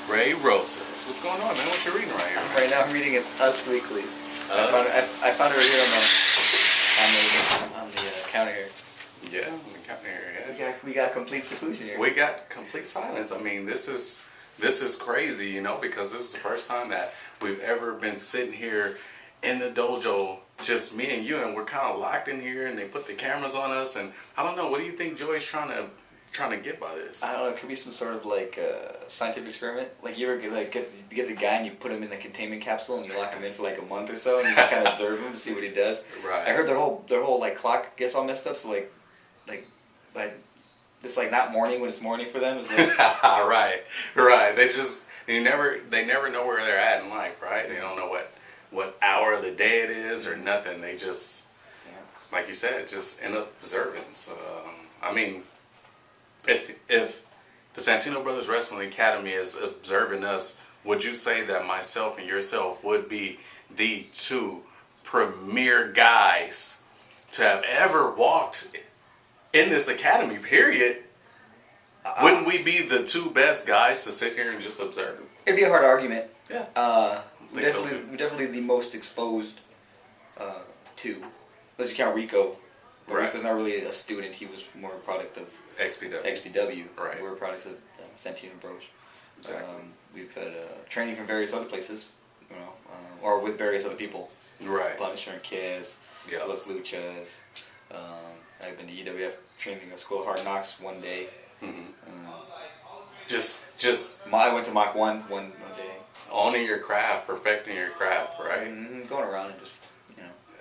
Ray Rosas. What's going on, man? What you reading right here, man? Right now I'm reading Us Weekly. Us? I found it right here on the counter here. Yeah, on the counter here. We got complete seclusion here. We got complete silence. I mean, this is crazy, because this is the first time that we've ever been sitting here in the dojo, just me and you, and we're kind of locked in here, and they put the cameras on us, and I don't know. What do you think Joey's trying to get by this? I don't know. It could be some sort of scientific experiment. Like you ever get the guy and you put him in the containment capsule and you lock him in for like a month or so and you kind of observe him to see what he does. Right. I heard their whole like clock gets all messed up. So like it's like not morning when it's morning for them. It's like right. They never know where they're at in life, right? They don't know what hour of the day it is or nothing. They just, like you said, just in observance. I mean, if the Santino Brothers Wrestling Academy is observing us, would you say that myself and yourself would be the two premier guys to have ever walked in this academy, period? Wouldn't we be the two best guys to sit here and just observe? It'd be a hard argument. Yeah. We're definitely the most exposed to. Unless you count Rico. But Right. Rico's not really a student. He was more a product of XPW. Right. We're products of Santino Bros. Exactly. We've had training from various other places, or with various other people. Right. Punisher and Kiss, Yeah. Los Luchas. I've been to EWF training at School of Hard Knocks one day. I I went to Mach 1 one day. owning your craft, perfecting your craft, right? Going around and just,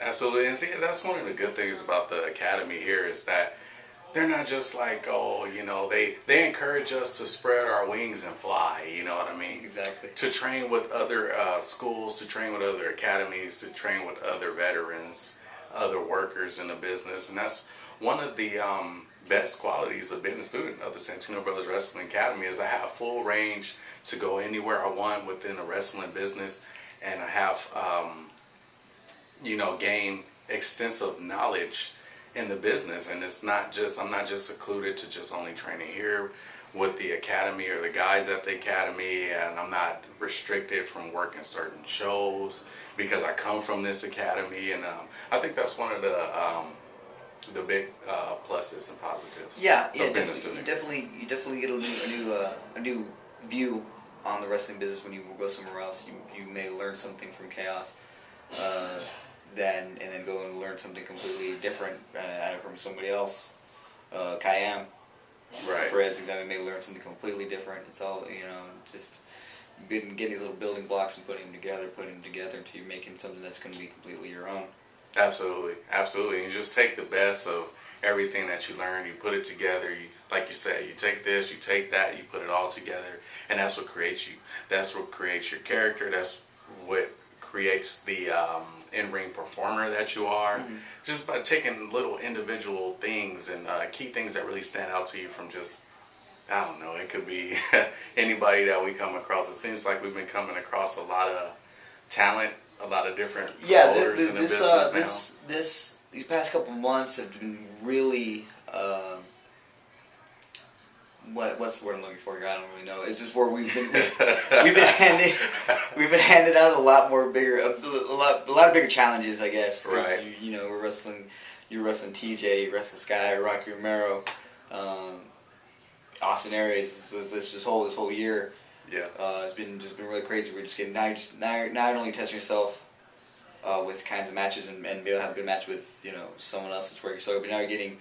Absolutely. And see, that's one of the good things about the academy here is that they're not just like, they encourage us to spread our wings and fly, you know what I mean? Exactly. To train with other schools, to train with other academies, to train with other veterans, other workers in the business. And that's one of the best qualities of being a student of the Santino Brothers Wrestling Academy is I have full range to go anywhere I want within the wrestling business, and I have gain extensive knowledge in the business. And I'm not just secluded to just only training here with the academy or the guys at the academy, and I'm not restricted from working certain shows because I come from this academy. And I think that's one of the big pluses and positives. Yeah, of being a student. you definitely get a new view on the wrestling business when you go somewhere else. You may learn something from Chaos, and then go and learn something completely different from somebody else. Kayam, Right. for as example, may learn something completely different. It's all just getting these little building blocks and putting them together until you're making something that's going to be completely your own. Absolutely. You just take the best of everything that you learn, you put it together, like you said, you take this, you take that, you put it all together, and that's what creates you. That's what creates your character, that's what creates the in-ring performer that you are. Just by taking little individual things and key things that really stand out to you from just, I don't know, it could be anybody that we come across. It seems like we've been coming across a lot of talent, a lot of different promoters in the business now. These past couple of months have been really what's the word I'm looking for here? I don't really know. It's just where we've been handed out a lot of bigger challenges, I guess. Right. You're wrestling TJ, you wrestling Sky, Rocky Romero, Austin Aries. This whole year. Yeah. It's been really crazy. We're just getting now not only testing yourself with kinds of matches and be able to have a good match with someone else that's working yourself, but now you're getting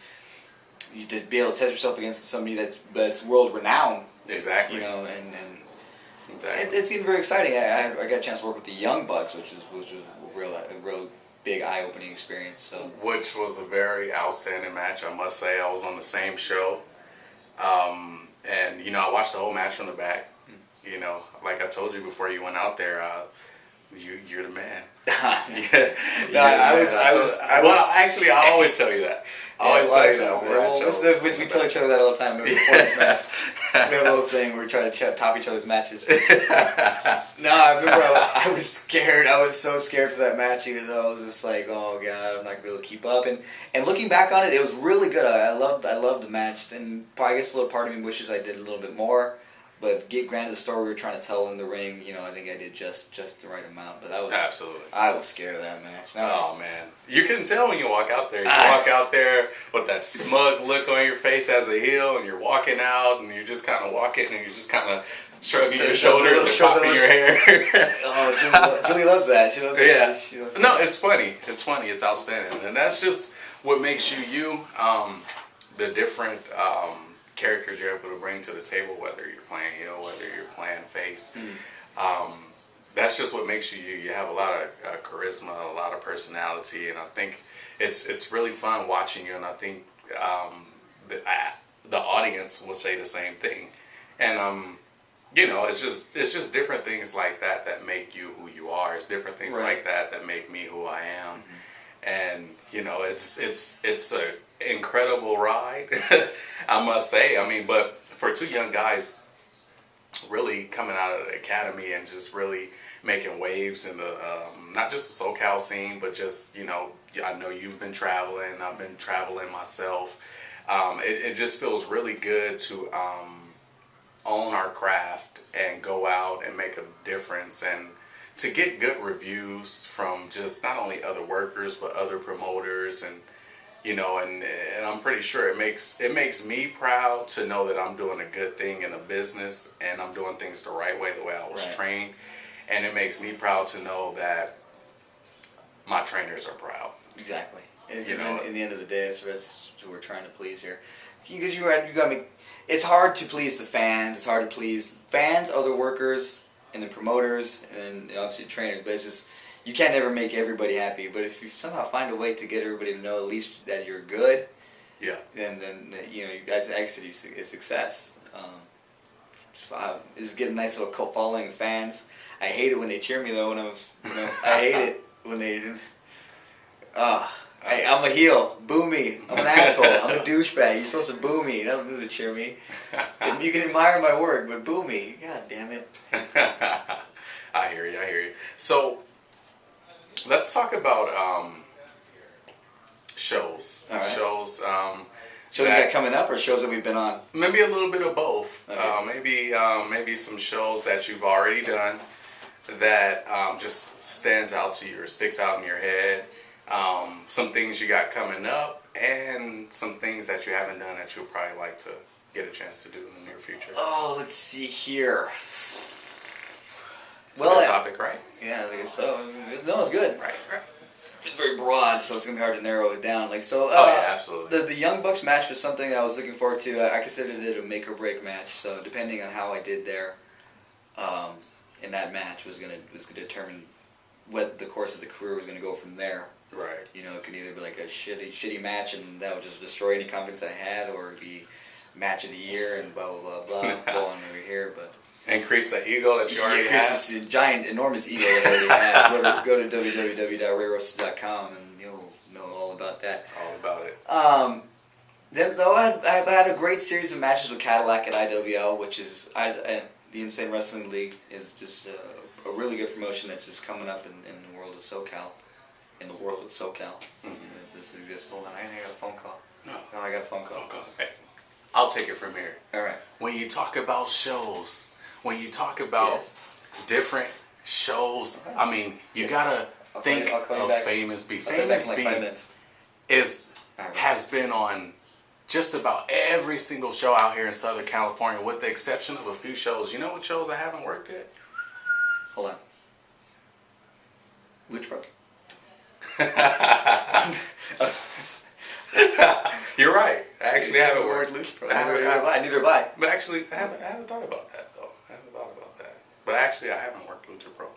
to be able to test yourself against somebody that's world renowned. Exactly. And exactly. it's getting very exciting. I got a chance to work with the Young Bucks, which was a real big eye opening experience. So which was a very outstanding match, I must say. I was on the same show, and I watched the whole match from the back. Like I told you before you went out there, you're the man. Actually, I always tell you that. We tell each other that all the time. We have a little thing where we try to top each other's matches. No, I remember I was scared. I was so scared for that match, even though I was just like, oh god, I'm not gonna be able to keep up. And looking back on it, it was really good. I loved the match. And probably, I guess a little part of me wishes I did a little bit more. But granted, the story we were trying to tell in the ring, I think I did just the right amount. But Absolutely. I was scared of that match. Oh man, you can tell when you walk out there. You walk out there with that smug look on your face as a heel, and you're walking out, and you're just kind of walking, and you're just kind of shrugging your shoulders and popping your hair. Oh, Julie loves that. She loves that. She loves No, it's funny. It's funny. It's outstanding, and that's just what makes you. The different characters you're able to bring to the table, whether you're playing heel, whether you're playing face. That's just what makes you. You have a lot of charisma, a lot of personality, and I think it's really fun watching you. And I think the audience will say the same thing. And it's just different things like that make you who you are. It's different things like that make me who I am. And it's a incredible ride, I must say. I mean, but for two young guys really coming out of the academy and just really making waves in the not just the SoCal scene, but just I know you've been traveling, I've been traveling myself. It just feels really good to own our craft and go out and make a difference, and to get good reviews from just not only other workers but other promoters. And and I'm pretty sure it makes me proud to know that I'm doing a good thing in a business, and I'm doing things the right way, the way I was trained. And it makes me proud to know that my trainers are proud. Exactly. In the end of the day, that's who we're trying to please here. Because you gotta make. It's hard to please the fans. It's hard to please fans, other workers, and the promoters, and obviously the trainers. But it's just, you can't ever make everybody happy. But if you somehow find a way to get everybody to know at least that you're good, then that's actually a success. Just get a nice little cult following of fans. I hate it when they cheer me though. I hate it when they. I'm a heel. Boo me. I'm an asshole. I'm a douchebag. You're supposed to boo me. You don't need to cheer me. You can admire my work, but boo me. God damn it. I hear you. So, let's talk about shows. All right. Shows. Shows we got coming up, or shows that we've been on? Maybe a little bit of both. Okay. Maybe some shows that you've already done that just stands out to you or sticks out in your head. Some things you got coming up, and some things that you haven't done that you'll probably like to get a chance to do in the near future. Oh, let's see here. It's a good topic, right? Yeah, I think so. No, it's good. Right. It's very broad, so it's gonna be hard to narrow it down. Absolutely. The Young Bucks match was something that I was looking forward to. I considered it a make or break match. So depending on how I did there, in that match was gonna determine what the course of the career was gonna go from there. Right. It could either be like a shitty match, and that would just destroy any confidence I had, or it'd be match of the year and blah blah blah blah. Go on over here, but. Increase the ego that you already have. Increase this giant, enormous ego that I already have. Go to www.rayrosas.com and you'll know all about that. All about it. Then though I've had a great series of matches with Cadillac at IWL, which is the Insane Wrestling League is just a really good promotion that's just coming up in the world of SoCal. In the world of SoCal, this exists. Hold on, I got a phone call. No, I got a phone call. Hey, I'll take it from here. All right. When you talk about shows. When you talk about different shows, I mean, you gotta think of Famous B. Famous B has been on just about every single show out here in Southern California, with the exception of a few shows. You know what shows I haven't worked at? Hold on. Which one? You're right. I actually haven't worked. Neither have I. But actually, I haven't thought about that though. But actually, I haven't worked Lucha Pro.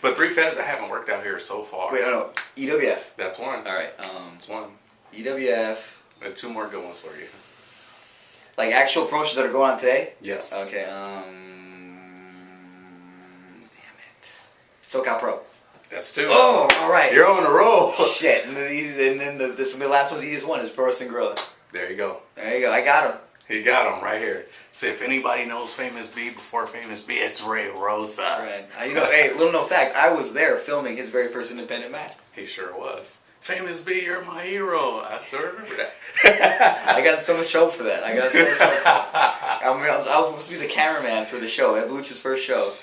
But Three Feds, I haven't worked out here so far. Wait, no. EWF. That's one. All right. That's one. EWF. And two more good ones for you. Like actual promotions that are going on today? This. Okay. Damn it. SoCal Pro. That's two. Oh, all right. You're on a roll. Shit. And then the last one's the easiest one is Pro Wrestling Gorilla. There you go. There you go. I got him. He got him right here. So if anybody knows Famous B before Famous B, it's Ray Rosas. That's right. Hey, little known fact, I was there filming his very first independent match. He sure was. Famous B, you're my hero. I still remember that. I got so much trouble for that. I got so much trouble for that. I was supposed to be the cameraman for the show, Evolution's first show.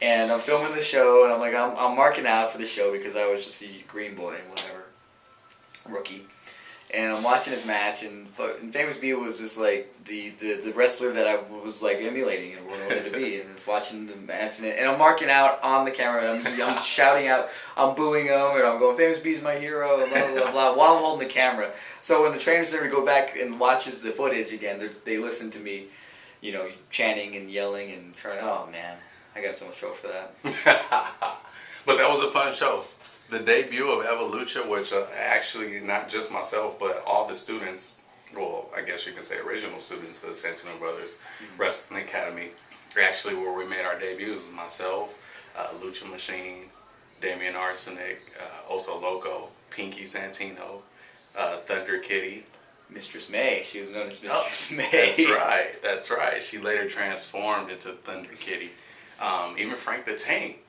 And I'm filming the show, and I'm like, I'm marking out for the show because I was just a green boy, whatever, rookie. And I'm watching his match, and Famous B was just like the wrestler that I was like emulating and wanted to be. And just watching the match, and I'm marking out on the camera. And I'm shouting out, I'm booing him, and I'm going, Famous B is my hero, and blah blah blah, while I'm holding the camera. So when the trainers ever go back and watches the footage again, they listen to me, you know, chanting and yelling and trying. Oh man, I got so much trouble for that. But that was a fun show. The debut of Evolution, which actually not just myself, but all the students, well, I guess you can say original students of the Santino Brothers Wrestling Academy, actually where we made our debuts. Myself, Lucha Machine, Damian Arsenic, Oso Loco, Pinky Santino, Thunder Kitty. Mistress May, she was known as Mistress May. That's right. She later transformed into Thunder Kitty. Even Frank the Tank.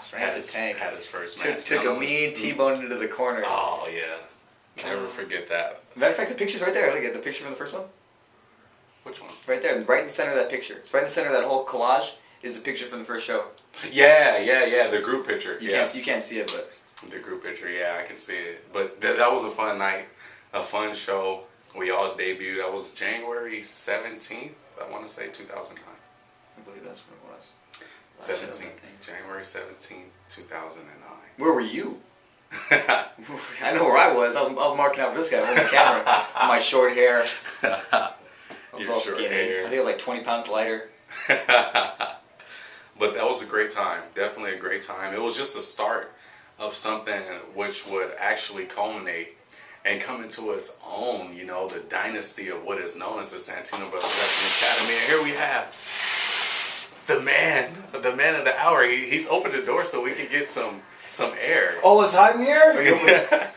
Frank the Tank had his first match. Took a mean T-bone into the corner. Oh yeah, never forget that. Matter of fact, the picture's right there. Look at the picture from the first one. Which one? Right there, right in the center of that picture. It's right in the center of that whole collage is the picture from the first show. Yeah. The group picture. You can't see it, but the group picture. Yeah, I can see it. But that was a fun night, a fun show. We all debuted. That was January 17th. I want to say 2009. I believe that's what it was. 17th, January 17th, 2009. Where were you? I know where I was. I was marking out for this guy on the camera. My short hair. I was all skinny. I think I was like 20 pounds lighter. But that was a great time. Definitely a great time. It was just the start of something which would actually culminate and come into its own, you know, the dynasty of what is known as the Santino Brothers Wrestling Academy. And here we have the man of the hour. He's opened the door so we can get some air. Oh, it's hot in here?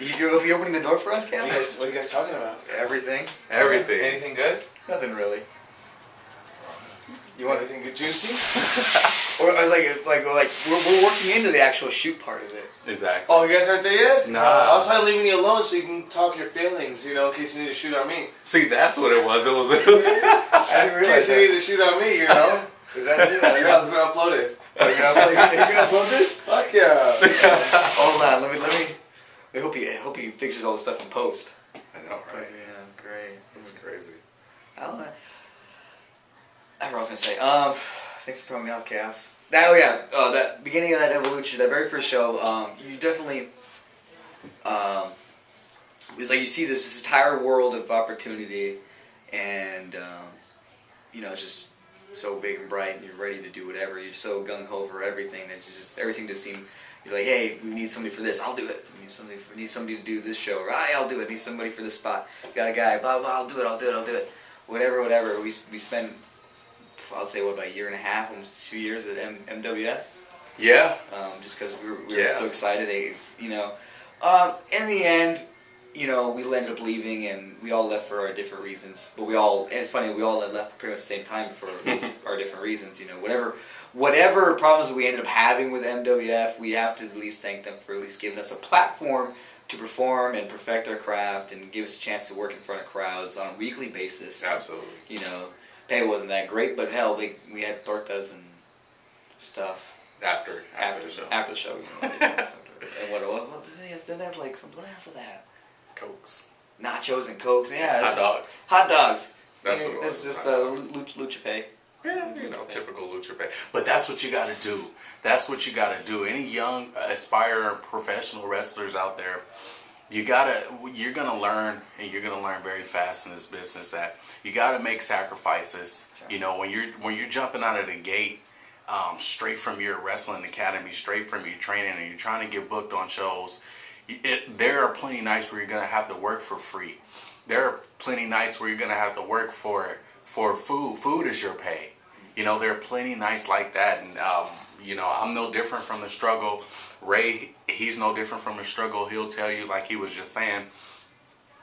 You'll be opening the door for us, Cal? What are you guys talking about? Everything. Anything good? Nothing really. You want anything good, juicy? Or like we're working into the actual shoot part of it. Exactly. Oh, you guys aren't there yet? Nah. I was trying to leave you alone so you can talk your feelings, you know, in case you need to shoot on me. See, that's what it was. It was. I didn't In realize case you need to shoot on me, you know? Is that it? Yeah, I was going to upload it. Are you gonna upload this? Fuck yeah. Hold on, let me. I hope he fixes all the stuff in post. I know, right? Yeah, great. It's crazy. I don't know. I was gonna say. Thanks for throwing me off, Chaos. That beginning of that Evolution, that very first show. You definitely. It's like you see this entire world of opportunity, and you know, it's just so big and bright, and you're ready to do whatever. You're so gung ho for everything that everything just seems. You're like, hey, we need somebody for this. I'll do it. We need somebody to do this show. Or, I'll do it. Need somebody for this spot. Got a guy. Blah blah. I'll do it. Whatever. We spent. I'll say about a year and a half, almost 2 years at MWF. Yeah. Just because we were so excited. In the end, you know, we ended up leaving, and we all left for our different reasons. But and it's funny, we all had left pretty much the same time for our different reasons. You know, whatever problems we ended up having with MWF, we have to at least thank them for at least giving us a platform to perform and perfect our craft and give us a chance to work in front of crowds on a weekly basis. Absolutely. You know, pay wasn't that great, but hell, we had tortas and stuff. After the show. After the show, you know. And what it was, didn't they have like something else of that? Cokes. Nachos and Cokes, yeah. Hot dogs. That's what it was. That's just lucha pay. Yeah, you know, typical lucha pay. But that's what you got to do. That's what you got to do. Any young, aspiring professional wrestlers out there, you're gonna learn, and you're gonna learn very fast in this business that you got to make sacrifices. Sure. You know, when you're jumping out of the gate, straight from your wrestling academy, straight from your training, and you're trying to get booked on shows. There are plenty nights where you're gonna have to work for free. There are plenty nights where you're gonna have to work for food. Food is your pay. You know, there are plenty nights like that, and you know, I'm no different from the struggle. Ray, he's no different from the struggle. He'll tell you, like he was just saying,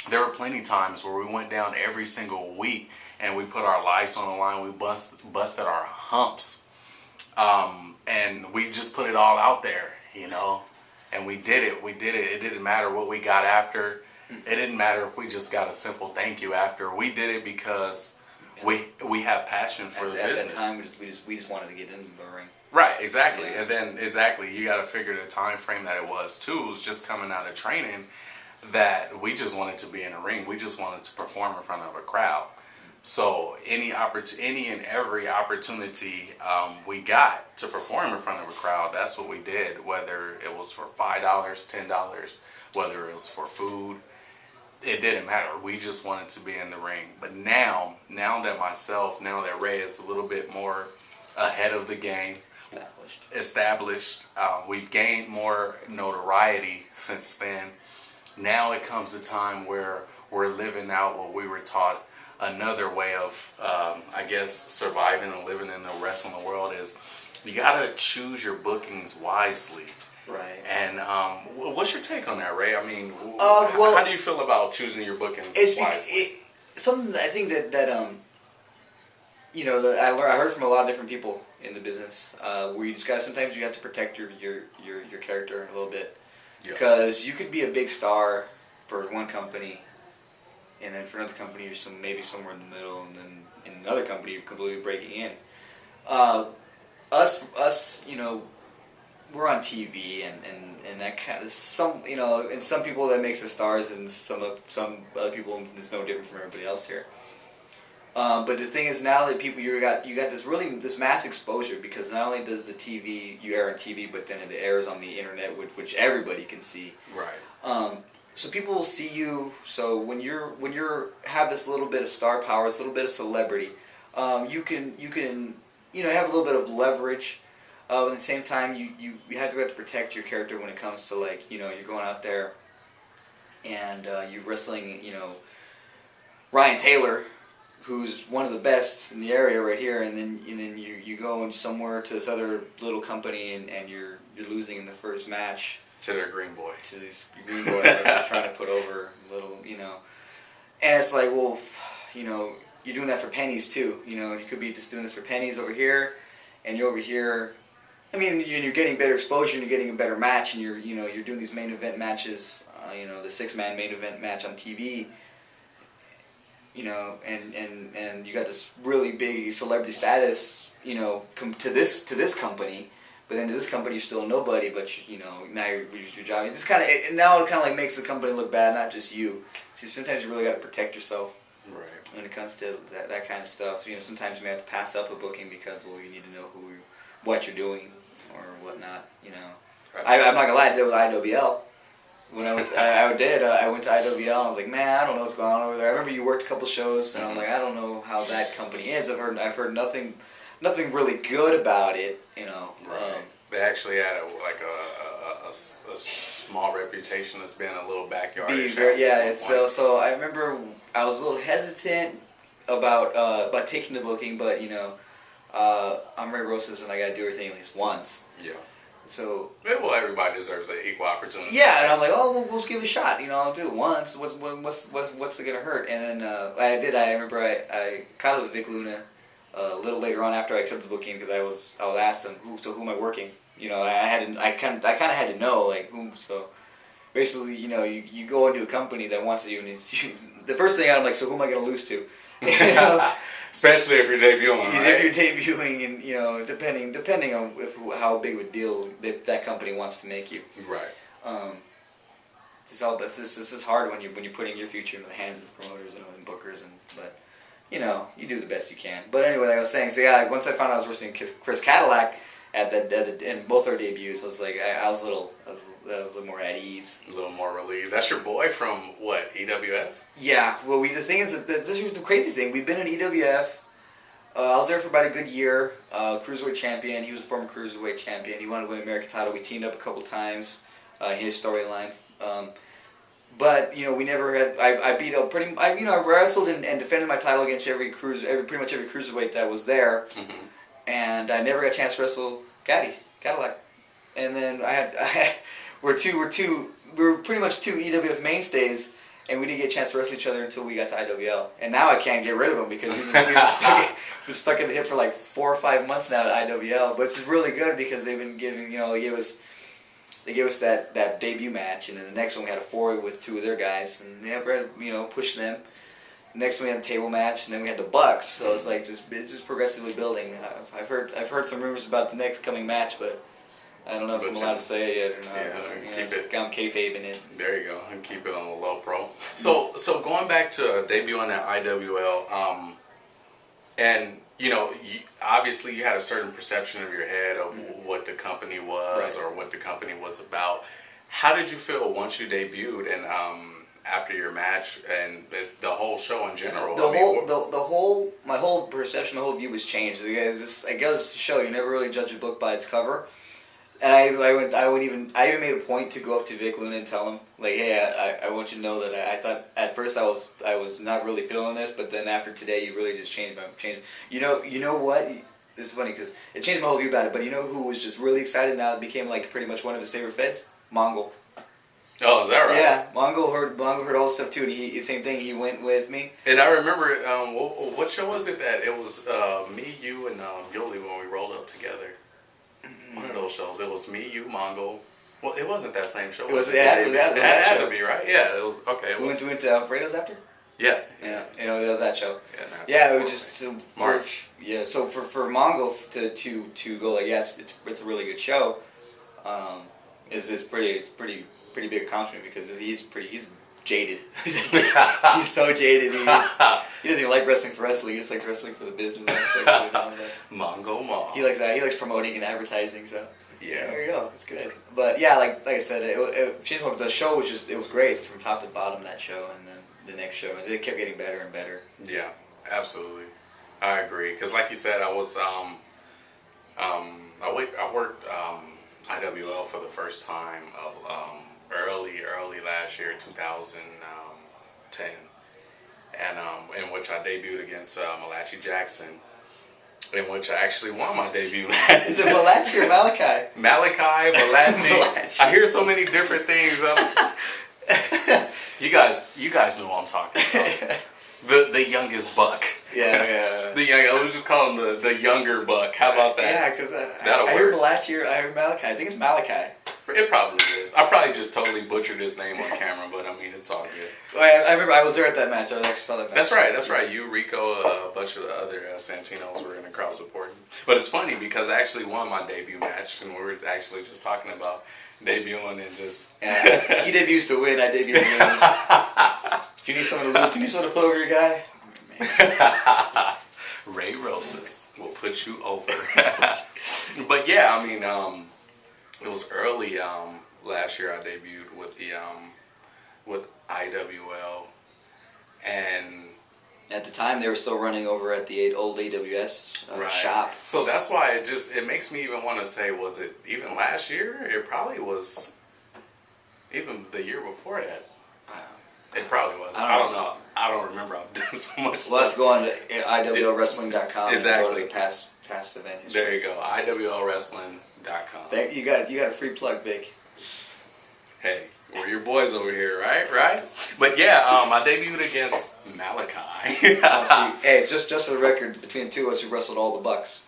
there were plenty times where we went down every single week and we put our lives on the line. We busted our humps, and we just put it all out there, you know. and we did it. We did it. It didn't matter what we got after. It didn't matter if we just got a simple thank you after. We did it because we have passion for the business. At that time, we just wanted to get into the ring. Right, exactly. Yeah. And then you got to figure the time frame that it was too. It was just coming out of training that we just wanted to be in a ring. We just wanted to perform in front of a crowd. So any and every opportunity we got to perform in front of a crowd, that's what we did. Whether it was for $5, $10, whether it was for food, it didn't matter. We just wanted to be in the ring. But now that Ray is a little bit more ahead of the game, established, we've gained more notoriety since then. Now it comes a time where we're living out what we were taught. Another way of, I guess, surviving and living in the wrestling world is you gotta choose your bookings wisely. Right. And what's your take on that, Ray? I mean, well, how do you feel about choosing your bookings wisely? Something I think that you know, that I heard from a lot of different people in the business, where you just gotta, sometimes you have to protect your character a little bit, because you could be a big star for one company, and then for another company you're maybe somewhere in the middle, and then in another company you're completely breaking in. Us, you know, we're on TV, and that kind of, you know, and some people that makes us stars, and some other people it's no different from everybody else here. But the thing is, now that people you got this mass exposure, because not only does the TV, you air on TV, but then it airs on the internet, which everybody can see. Right. So people will see you. So when you're have this little bit of star power, this little bit of celebrity, you can you know, have a little bit of leverage. At the same time, you have to protect your character when it comes to, like, you know, you're going out there and you're wrestling, you know, Ryan Taylor, who's one of the best in the area right here, and then you go somewhere to this other little company and you're losing in the first match to their green boy, to this green boy that they're trying to put over, little, you know, and it's like, well, you know, you're doing that for pennies too, you know, you could be just doing this for pennies over here, and you're over here. I mean, you're getting better exposure, and you're getting a better match, and you're doing these main event matches, you know, the 6-man main event match on TV, you know, and you got this really big celebrity status, you know, to this company, but then to this company you're still nobody, but you know, now you're job. It kind of like makes the company look bad, not just you. See, sometimes you really got to protect yourself. Right. When it comes to that kind of stuff, you know, sometimes you may have to pass up a booking because, well, you need to know what you're doing or whatnot. You know, right. I'm not gonna lie, I did with IWL. When I went to IWL, and I was like, man, I don't know what's going on over there. I remember you worked a couple shows, and I'm like, I don't know how that company is. I've heard nothing really good about it. You know, right. They actually had a small reputation as being a little backyard. So I remember I was a little hesitant about taking the booking, but you know, I'm Ray Rosas, and I gotta do everything at least once. Yeah. So. Yeah, well, everybody deserves an equal opportunity. Yeah, and I'm like, oh, we'll just give it a shot. You know, I'll do it once. What's it gonna hurt? And then I remember I caught up with Vic Luna a little later on after I accepted the booking, because I was asked him, who am I working? You know, I kind of had to know, like, whom. So basically, you know, you go into a company that wants you, and the first thing I'm like, so who am I gonna lose to? You know? Especially if you're debuting, right? If you're debuting, and you know, depending on how big of a deal that company wants to make you. Right. This is hard when you're putting your future in the hands of promoters and bookers, but you know, you do the best you can. But anyway, like I was saying, so yeah, once I found out I was wrestling Chris Cadillac in both our debuts, I was like, I was a little more at ease, a little more relieved. That's your boy from what, EWF? Yeah. Well, the thing is that this was the crazy thing. We've been in EWF. I was there for about a good year. Cruiserweight champion. He was a former cruiserweight champion. He wanted to win the American title. We teamed up a couple times. His storyline. But you know, we never had. I beat up I wrestled and defended my title against pretty much every cruiserweight that was there. Mm-hmm. And I never got a chance to wrestle Cadillac. And then we were pretty much two EWF mainstays, and we didn't get a chance to wrestle each other until we got to IWL. And now I can't get rid of him because we've been stuck in the hip for like 4 or 5 months now at IWL. But it's really good because they've been giving, you know, they gave us that debut match, and then the next one we had a 4 with 2 of their guys, and pushed them. Next one we had a table match, and then we had the Bucks. So it's like it's just progressively building. I've heard some rumors about the next coming match, but I don't know if I'm allowed to say it yet or not. Yeah, keep it. I'm kayfabing it. There you go, and keep it on the low pro. So going back to debuting at IWL, and obviously you had a certain perception of your head of what the company was or what the company was about. How did you feel once you debuted and after your match and the whole show in general? My whole perception, my whole view was changed. It goes to show you never really judge a book by its cover. And I even made a point to go up to Vic Luna and tell him, like, hey, I want you to know that I thought at first I was not really feeling this, but then after today you really just changed. You know what? This is funny because it changed my whole view about it. But you know who was just really excited now? It became like pretty much one of his favorite feds. Mongol. Oh, is that right? Yeah, Mongol heard all this stuff too, and he same thing. He went with me. And I remember, what show was it that it was me, you, and Yoli when we rolled up together. One of those shows. It was me, you, Mongol. Well, it wasn't that same show. It had to be, right? Yeah, it was. Okay. We went to Alfredo's after? Yeah. Yeah, it was that show. Yeah, it was just March. So for Mongol to go like, yeah, it's a really good show. Is pretty big accomplishment because he's jaded. He's so jaded. He doesn't even like wrestling for wrestling. He just likes wrestling for the business aspect. Mongo Mom. He likes promoting and advertising. So yeah, there you go. It's good. But yeah, like I said, the show was it was great from top to bottom, that show, and then the next show, and it kept getting better and better. Yeah, absolutely. I agree. Because like you said, I was I worked IWL for the first time of early last year, 2010, and in which I debuted against Malachi Jackson, in which I actually won my debut match. Is it Malachi or Malachi? Malachi. I hear so many different things. You guys know what I'm talking about. The youngest buck. Yeah. I would just call him the younger buck. How about that? Yeah, because I heard Malachi or I heard Malachi. I think it's Malachi. It probably is. I probably just totally butchered his name on camera, but I mean, it's all good. I remember I was there at that match. I actually saw that match. That's right. You, Rico, a bunch of the other Santinos were in the crowd supporting. But it's funny because I actually won my debut match, and we were actually just talking about debuting and just... Yeah, he debuts to win, I debut to lose. If you need someone to lose, can you sort of put over your guy? Ray Rosas will put you over. But yeah, I mean, it was early last year I debuted with the with IWL, and at the time they were still running over at the old AWS shop. So that's why it makes me even want to say, was it even last year? It probably was even the year before that. It probably was. I don't know. I don't remember. I've done so much stuff. We'll have to go on to IWLWrestling.com exactly. and go to the past event history. There you go. IWLWrestling.com. You got a free plug, Vic. Hey, we're your boys over here, right? But yeah, I debuted against Malachi. Hey, it's just for the record, between the two of us, we wrestled all the Bucks.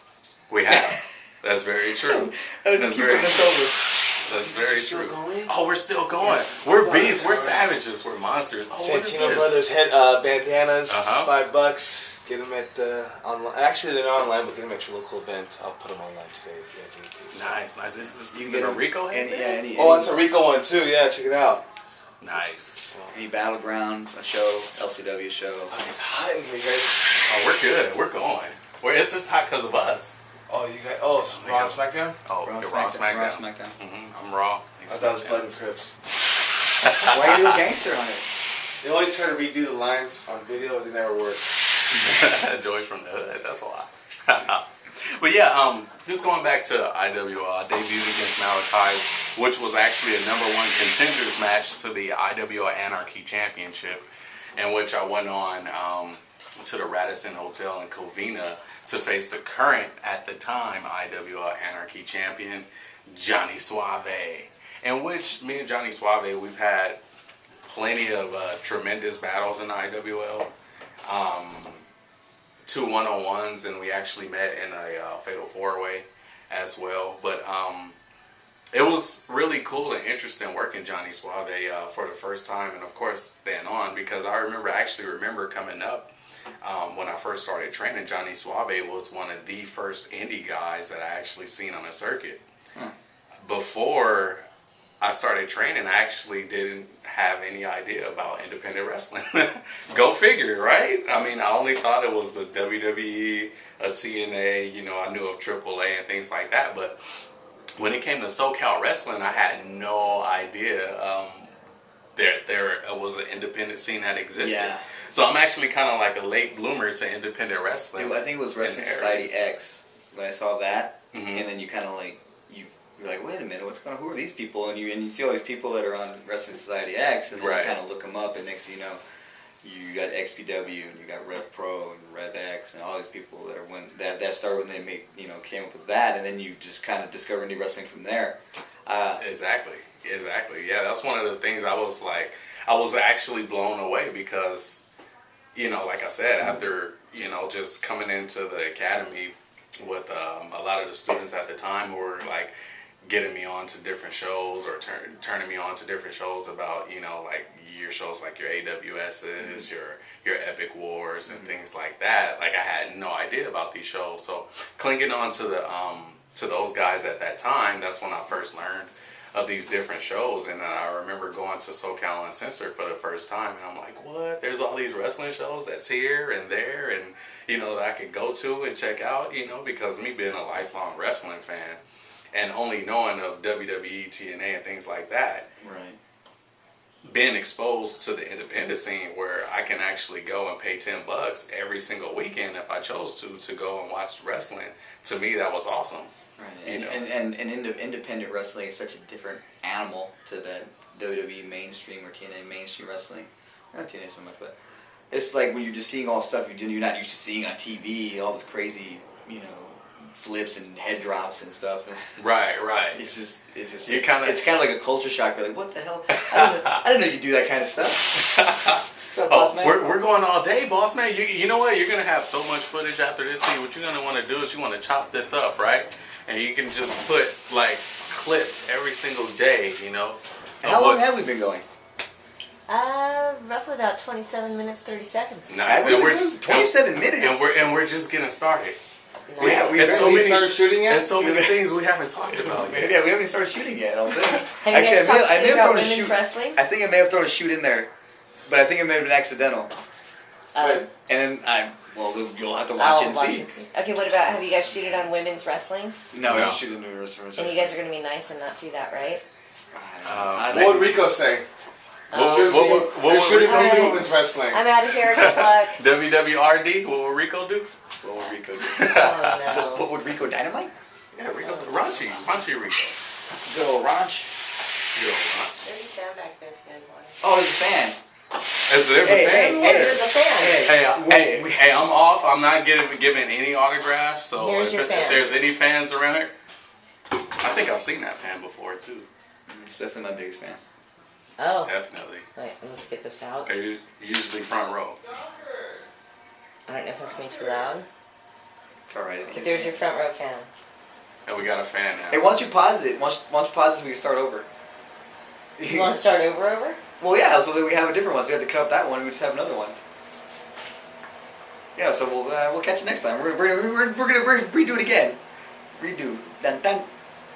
We have. That's very true. That's very true. That's very true. Going? Oh, we're still going. We're beasts. We're savages. We're monsters. Oh, Santino Brothers bandanas, $5. Get them at online. Actually, they're not online, but get them at your local event. I'll put them online today if you guys need to. Nice. This is you can get a Rico head. It's a Rico one too. Yeah, check it out. Nice. Any Battleground show, LCW show. It's hot in here, guys. Oh, we're good. We're going. It's just hot because of us. Oh, you guys. Oh, it's Raw and SmackDown. Oh, Raw SmackDown. I'm Raw. I thought it was Blood and Crips. Why are you a gangster on it? They always try to redo the lines on video, but they never work. Joyce from the hood. That's a lot. But yeah, just going back to IWL, I debuted against Malachi, which was actually a #1 contenders match to the IWL Anarchy Championship, in which I went on to the Radisson Hotel in Covina to face the current, at the time, IWL Anarchy champion, Johnny Suave. In which me and Johnny Suave, we've had plenty of tremendous battles in the IWL. 2 1-on-1s, and we actually met in a fatal 4-way as well. But it was really cool and interesting working Johnny Suave for the first time, and of course then on, because I actually remember coming up when I first started training. Johnny Suave was one of the first Indy guys that I actually seen on the circuit. Before I started training, I actually didn't have any idea about independent wrestling. Go figure, right? I mean, I only thought it was a WWE, a TNA, you know, I knew of AAA and things like that, but when it came to Socal wrestling, I had no idea there was an independent scene that existed. Yeah. So I'm actually kind of like a late bloomer to independent wrestling. I think it was Wrestling Society X when I saw that, and then you kind of like you're like, wait a minute, who are these people? And you see all these people that are on Wrestling Society X, and then you kind of look them up, and next thing you know, you got XPW and you got Rev Pro and Rev X and all these people that are that started when they came up with that, and then you just kind of discover new wrestling from there. Exactly. Yeah, that's one of the things I was actually blown away because, you know, like I said, after, you know, just coming into the academy with a lot of the students at the time who were like getting me on to different shows or turning me on to different shows about, you know, like your shows like your AWS's, your Epic Wars and things like that. Like I had no idea about these shows. So clinging on to to those guys at that time, that's when I first learned of these different shows. And I remember going to SoCal Uncensored for the first time, and I'm like, what? There's all these wrestling shows that's here and there, and, you know, that I could go to and check out, you know, because me being a lifelong wrestling fan and only knowing of WWE, TNA, and things like that. Right. Being exposed to the independent scene where I can actually go and pay $10 every single weekend if I chose to go and watch wrestling, to me that was awesome. Right. And independent wrestling is such a different animal to the WWE mainstream or TNA mainstream wrestling. Not TNA so much, but it's like when you're just seeing all the stuff you're not used to seeing on TV, all this crazy, you know, flips and head drops and stuff. Right. It's kind of like a culture shock. You're like, what the hell? I didn't know you do that kind of stuff. What's up, boss man? We're going all day, boss man. You know what? You're gonna have so much footage after this scene. What you're gonna want to do is you want to chop this up, right? And you can just put like clips every single day. You know. How long have we been going? Roughly about 27 minutes, 30 seconds. Nice. And we're 27 minutes. And we're just getting started. Nice. Yeah, we started shooting yet? There's so many things we haven't talked about yet. Yeah, we haven't even started shooting yet. I don't think. Have you guys talked shit about women's wrestling? I think I may have thrown a shoot in there, but I think it may have been accidental. And then you'll have to watch it and see. Okay, what about, have you guys shooted on women's wrestling? No, we don't shoot on women's wrestling. And you guys are going to be nice and not do that, right? What would Rico say? What would Rico do? Women's wrestling. I'm out of here. Good luck. WWRD. What would Rico do? What would Rico do? Oh, no. What would Rico Dynamite? Yeah, Rico. Raunchy Rico. Good old Ranch. There's a fan back there if you guys want it. Oh, there's a fan. There's a fan? There's a fan. Hey, I'm off. I'm not giving any autographs. So Here's your fan. If there's any fans around here, I think I've seen that fan before too. It's definitely my biggest fan. Oh. Definitely. Wait, let's get this out. They're usually front row. I don't know if that's me too loud. It's alright. But there's your front row fan. And we got a fan now. Hey, why don't you pause it? Why don't you pause it so we can start over? You want to start over? Well, yeah, so that we have a different one. So we have to cut up that one and we just have another one. Yeah, so we'll catch you next time. We're gonna redo it again. Redo. Dun dun.